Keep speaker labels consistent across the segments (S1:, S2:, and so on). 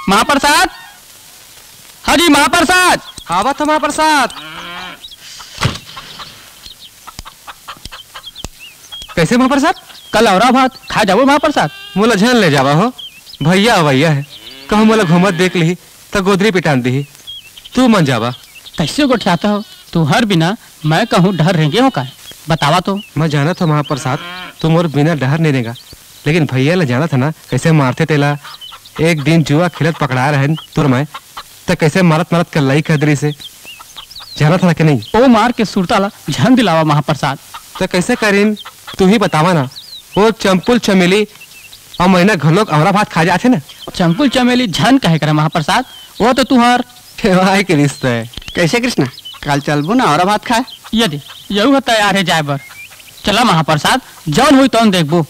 S1: महाप्रसाद, हाँ जी महाप्रसाद।
S2: आवत है महाप्रसाद। कैसे महाप्रसाद?
S1: कल और भात खा जाओ महाप्रसाद।
S2: मोला झन ले जावा हो, भैया अवैया है, कहूँ मोला घूमत देख ली तो गोदरी पिटान दी। तू मन जावा।
S1: कैसे गोठियाता हो तू? हर बिना मैं कहूँ डर रहेंगे हो का? बतावा तो।
S2: मैं जाना था महाप्रसाद, तुम और बिना डर नहीं देगा, लेकिन भैया ले जाना था ना कैसे मारते तेला। एक दिन जुआ खिलत पकड़ा रहे तुर मैं तो कैसे मारत मारत कल्लाई खदरी से जाना था कि नहीं?
S1: ओ मार के सुरताला झन दिलावा महाप्रसाद।
S2: तो कैसे करीन तू ही बतावा ना। वो चंपुल चमेली और मैंने घर लोग अमरा भात खा जाते ना।
S1: चंपुल चमेली झन कहे करे महाप्रसाद, वो तो तुहार
S2: के रिश्ता है।
S3: कैसे कृष्णा कल चलबो ना और भात खाए?
S1: यदि यू तैयार है जाए बर चला महाप्रसाद, जौन हुई तौन देखबो।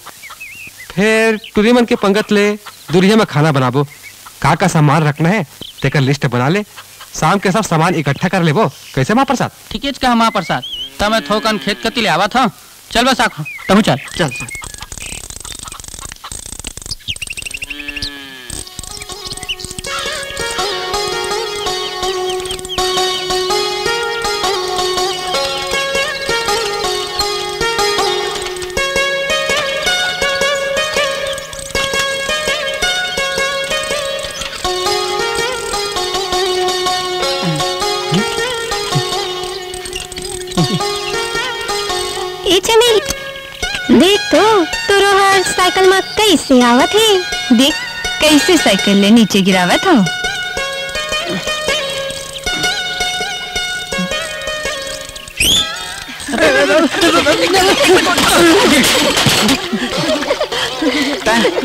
S2: फिर टूरी मन के पंगत ले दूरिया में खाना बनाबो। का सामान रखना है तेकर लिस्ट बना ले, शाम के सब सामान इकट्ठा कर लेबो। कैसे महाप्रसाद?
S1: ठीक है कहा महाप्रसाद। तब मैं थोकन खेत कति ले आवा था। चल बस आखो तहु चल
S3: चल चल।
S4: देख तो तुरोहर साइकिल में कैसे आवत है। देख कैसे साइकिल ले नीचे गिरावत हो।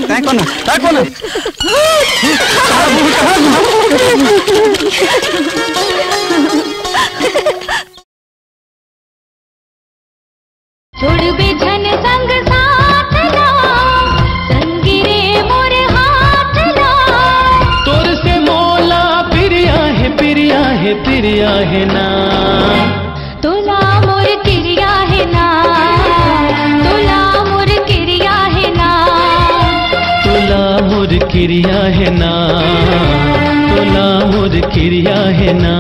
S3: तै कौन
S5: छोड़ बेझन संग साथ ला, संगिरे मोर हाथ ला।
S6: तोर से मोला पिरिया है ना।
S5: तोला मोर किरिया है ना, तोला मोर किरिया है ना।
S6: तोला मोर किरिया है ना, तोला मोर किरिया है ना।